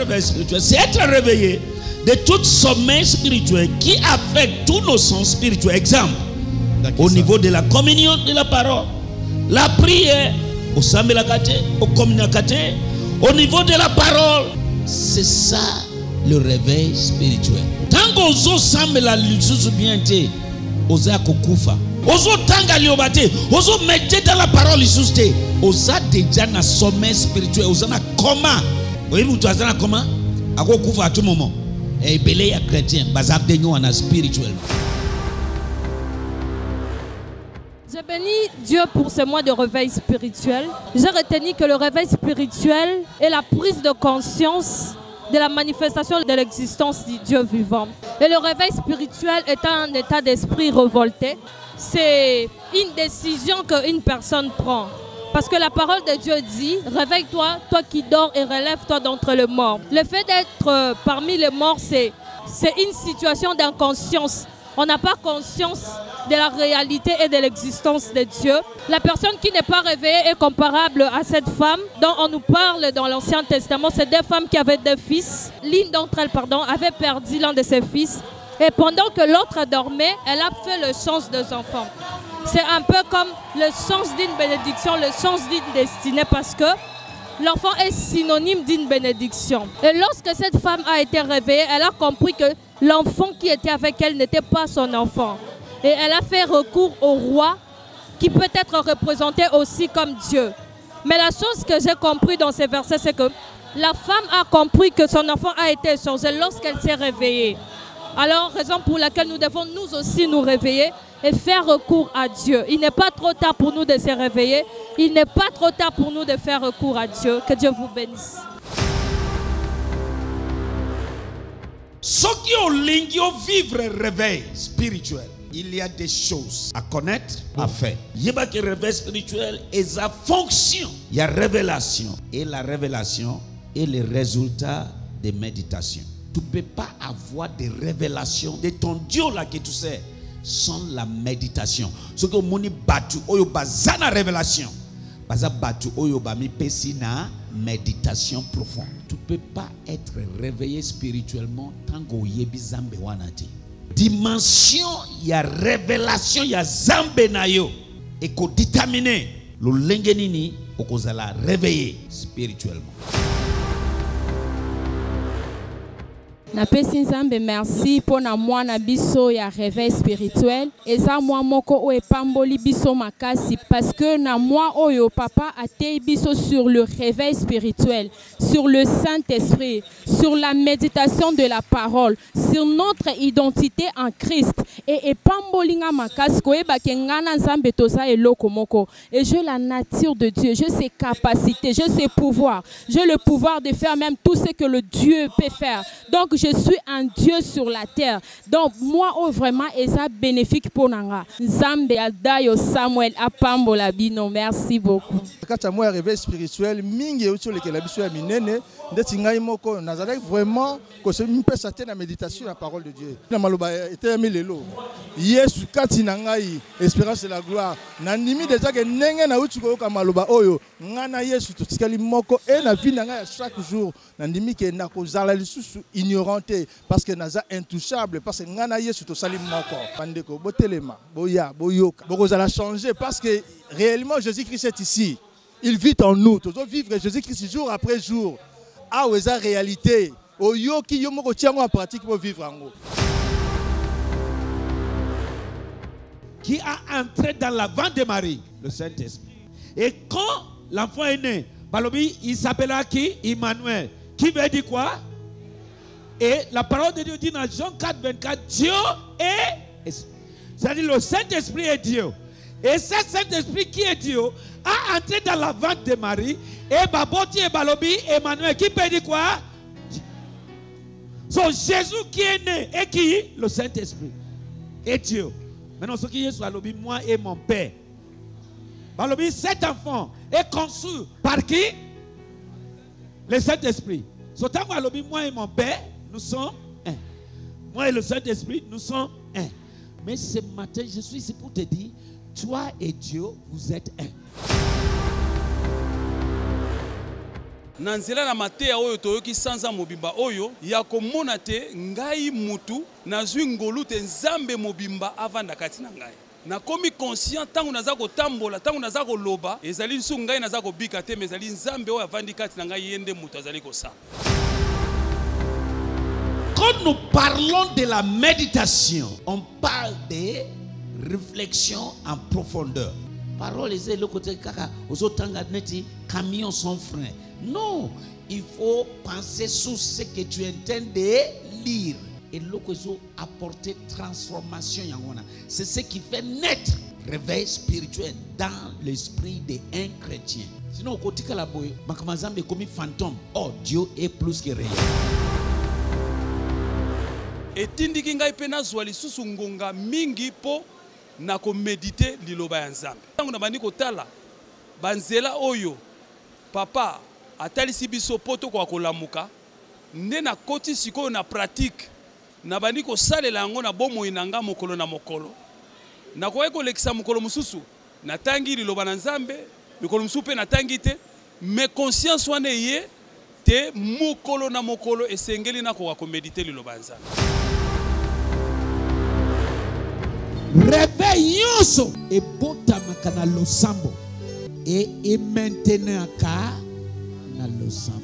réveil spirituel, c'est être réveillé de tout sommeil spirituel qui affecte tous nos sens spirituels. Exemple, au niveau de la communion de la parole, la prière, au sambelakate, au communicate, au niveau de la parole. C'est ça le réveil spirituel. Tant qu'on sambela l'usus bien te, osa kokufa. Ozo tanga liobate, ozo mette dans la parole l'usus te, osa déjà na sommeil spirituel, osa na coma. Oui, vous avez un comment? À quoi kufa à tout moment? Et belé ya chrétien, bazab de nous en spirituel. J'ai béni Dieu pour ce mois de réveil spirituel. J'ai retenu que le réveil spirituel est la prise de conscience de la manifestation de l'existence du Dieu vivant. Et le réveil spirituel est un état d'esprit révolté. C'est une décision qu'une personne prend. Parce que la parole de Dieu dit, réveille-toi, toi qui dors, et relève-toi d'entre les morts. Le fait d'être parmi les morts, c'est une situation d'inconscience. On n'a pas conscience de la réalité et de l'existence de Dieu. La personne qui n'est pas réveillée est comparable à cette femme dont on nous parle dans l'Ancien Testament. C'est deux femmes qui avaient deux fils. L'une d'entre elles, avait perdu l'un de ses fils. Et pendant que l'autre dormait, elle a fait le sens des enfants. C'est un peu comme le sens d'une bénédiction, le sens d'une destinée, parce que l'enfant est synonyme d'une bénédiction. Et lorsque cette femme a été réveillée, elle a compris que l'enfant qui était avec elle n'était pas son enfant. Et elle a fait recours au roi, qui peut être représenté aussi comme Dieu. Mais la chose que j'ai compris dans ces versets, c'est que la femme a compris que son enfant a été échangé lorsqu'elle s'est réveillée. Alors, raison pour laquelle nous devons nous aussi nous réveiller et faire recours à Dieu. Il n'est pas trop tard pour nous de se réveiller. Il n'est pas trop tard pour nous de faire recours à Dieu. Que Dieu vous bénisse. Ceux qui ont lingué vivre réveil spirituel, il y a des choses à connaître, à faire. Il y a que réveil spirituel et sa fonction. Il y a révélation. Et la révélation est le résultat des méditations. Tu ne peux pas avoir des révélations de ton Dieu là que tu sais sans la méditation. Ce que moni batu oyo bazana révélation. Baza batu oyo ba mi pesi na méditation profonde. Tu ne peux pas être réveillé spirituellement tant que yebi zambe wanati. Dimension il y a révélation il y a zambe na yo et ko déterminer le lengenini okozala réveillé spirituellement. Napesi Nzambe merci pour na mwana biso ya réveil spirituel. Eza mwa moko o epamboli biso makasi parce que na mwa oyo papa atei biso sur le réveil spirituel, sur le Saint-Esprit, sur la méditation de la parole, sur notre identité en Christ. Et epamboli nga makasi ko eba ke ngana Nzambe toza eloko moko. Et j'ai la nature de Dieu, j'ai ses capacités, j'ai ses pouvoirs, j'ai le pouvoir de faire même tout ce que le Dieu peut faire. Donc je suis un Dieu sur la terre. Donc moi vraiment eza bénéfique pour nanga. Nzambe adayo Samuel apambola bino. Merci beaucoup. Quand moi réveil spirituel mingi uti le la biso ya minene ndeti ngai moko nazalaki vraiment ko se mpe saté na méditation la parole de Dieu. Na maloba était lelo. Yesu kati na ngai espérance de la gloire. Na nimi déjà que ndenge na uti ko ka maloba oyo ngana Yesu to tikali moko et na vie na ngai chaque jour na nimi ke na ko zala lisusu ignorante parce que naza intouchable parce que ngana Yesu to sali moko. Bandeko botelema boya boyoka. Bokozala changer parce que réellement Jésus-Christ est ici. Il vit en nous. Nous devons vivre Jésus-Christ jour après jour. Ah, oui, c'est la réalité. Oyo qui yo moko tiango en pratique pour vivre en nous. Qui a entré dans la ventre de Marie, le Saint-Esprit. Et quand l'enfant est né, Balobi, il s'appellera qui? Emmanuel. Qui veut dire quoi? Et la parole de Dieu dit dans Jean 4, 24, Dieu est. C'est-à-dire le Saint-Esprit est Dieu. Et ce Saint-Esprit qui est Dieu a entré dans la ventre de Marie. Et Baboti et Balobi, Emmanuel, qui peut dire quoi? So Jésus qui est né et qui? Le Saint-Esprit. Et Dieu. Maintenant, ce qui est sur Balobi, moi et mon père. Balobi, cet enfant est conçu par qui? Le Saint-Esprit. So tant que Balobi, moi et mon père, nous sommes un. Moi et le Saint-Esprit, nous sommes un. Mais ce matin, je suis ici pour te dire, toi et Dieu, vous êtes un. Nanzela na mateya oyo toyoki sanza mobimba oyo ya komona te ngai mutu nazwi ngolu te nzambe mobimba avanda kati na ngai. Nakomi conscient tangu naza kotambola tangu naza koloba ezali nsu ngai naza kobika te mais ezali nzambe oyo avandi kati na ngai yende mutu azali kosala. Quand nous parlons de la méditation, on parle de réflexion en profondeur. Parole est le côté kaka aux autres camions sans frein. Non, il faut penser sur ce que tu intends de lire. Et l'occasion apporter transformation. C'est ce qui fait naître réveil spirituel dans l'esprit d'un chrétien. Sinon, au côté de la boue, Makamazambe est comme un fantôme. Oh, Dieu est plus que réel. Et tindiki ngai pena zwali susu ngonga mingi po na ko méditer liloba ya Nzambe. Tangu na bandi kotala banzela oyo papa atalisi biso poto kwa kolamuka nde na koti sikoyo na pratique na bandi ko salela yango na bomoi nanga mokolo na mokolo. Na ko ekolekisa mokolo mususu na tangi liloba na Nzambe mikolo mususu pe na tangi te mais conscience wana ye te mokolo na mokolo esengeli na ko méditer liloba ya Nzambe. Réveil yoso et botamaka na losambo et maintenant ka na losambo.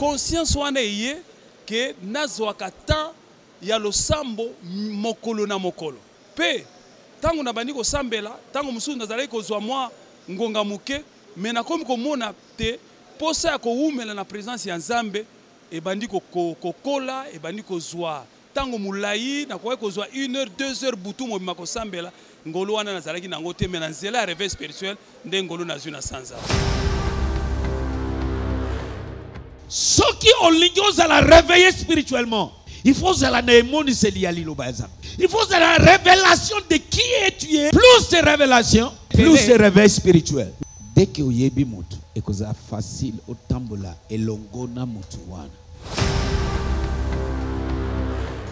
Conscience wana ye ke nazwaka temps ya losambo mokolo na mokolo. Pe tangu na bandi ko sambela tangu mususu nazalaki kozwa mwa ngonga muke mais nakomi komona te posa ya koumela na présence ya Nzambe e bandi kokola e bandi kozwa tango mulai na kwa kozwa 1 heure 2 heures butu mo bimako sambela ngolo wana nazalaki nango te mais na nzela ya réveil spirituel nde ngolo nazwi na sanza. Ceux qui ont l'ignorance à la réveiller spirituellement, il faut que la némonie se lie à l'ilobazam. Il faut que la révélation de qui tu es, plus de révélation, plus de réveil spirituel. Dès que vous avez mutu, et que c'est facile au tambola et longona mutu wana.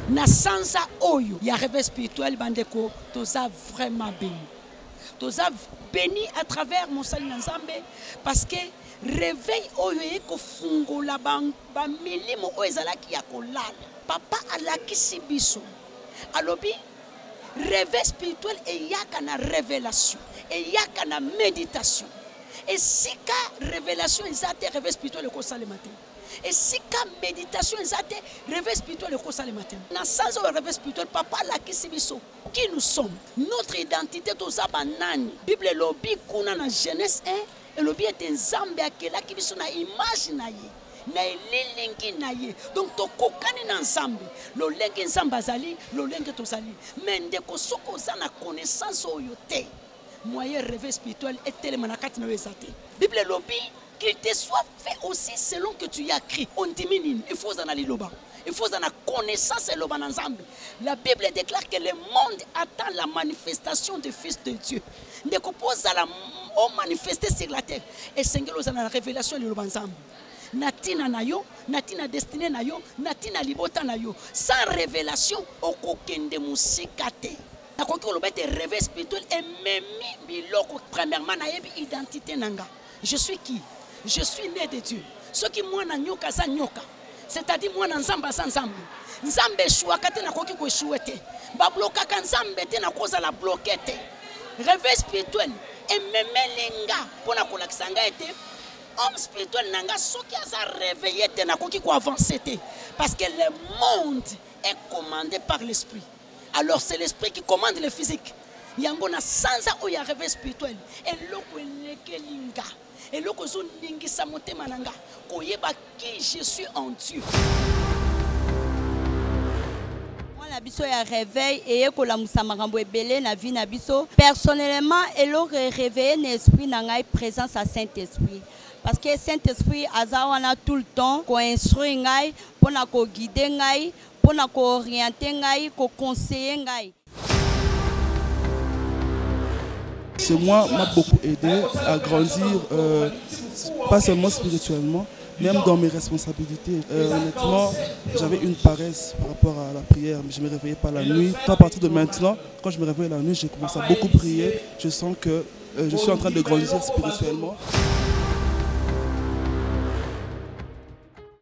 Na sansa oyo ya réveil spirituel bandeko toza vraiment béni. Toza béni à travers mon sali Nzambe parce que réveil oyo eko fungola ba milimo oyo ezalaki ya kolala. Papa alakisi biso. Alobi réveil spirituel eyaka na révélation, eyaka na méditation. Et si ka révélation ezate réveil spirituel eko sala matin. Et si ka méditation ezate réveil spirituel eko sala matin. Na sans réveil spirituel papa lakisi biso qui nous sommes. Notre identité toza banani. Bible lobi kuna na Genèse 1 et lobi est Nzambe akela ki biso na image na ye. Na elilingi na ye. Donc to kokani na Nzambe. Lo lengi Nzambe azali, lo lengi tozali. Mais ndeko soko za na connaissance oyo te. Moyen réveil spirituel est tellement na kati na wezate. Bible lobi qu'il te soit fait aussi selon que tu y as écrit. On diminue, il faut en aller loba. Il faut en connaissance et loba ensemble. La Bible déclare que le monde attend la manifestation du Fils de Dieu. Ne compose à la manifester sur la terre. Et Seigneur nous a la révélation de loba ensemble. Natina nayo, natina destiné nayo, natina libota nayo. Sans révélation, okokende musikate. Na koki loba te réveil spirituel et même biloko premièrement na yebi identité nanga. Je suis qui? Je suis né de Dieu. Ce qui moi na nyoka za nyoka. C'est-à-dire moi na nzamba sans nzambe. Nzambe chouaka te na koki ko chouete. Ba bloka ka nzambe te na koza la bloquete. Réveil spirituel et même lenga pona ko lakisanga ete homme spirituel nanga soki aza réveillé te na koki ko avancer te parce que le monde est commandé par l'esprit. Alors c'est l'esprit qui commande le physique. Yango na sanza o ya réveil spirituel et loko lekelinga. Et le kozo ningisa motema nanga koyeba qui je suis en Dieu. Moi la biso ya réveil et ko la musamakambo ebele na vie na biso. Personnellement, elo réveiller l'esprit na ngai présence à Saint-Esprit. Parce que Saint-Esprit azawana tout le temps ko instruire ngai pona ko guider ngai, pona ko orienter ngai, ko conseiller ngai. Ce mois m'a beaucoup aidé à grandir, pas seulement spirituellement, même dans mes responsabilités. Honnêtement, j'avais une paresse par rapport à la prière, mais je ne me réveillais pas la nuit. À partir de maintenant, quand je me réveille la nuit, j'ai commencé à beaucoup prier. Je sens que je suis en train de grandir spirituellement.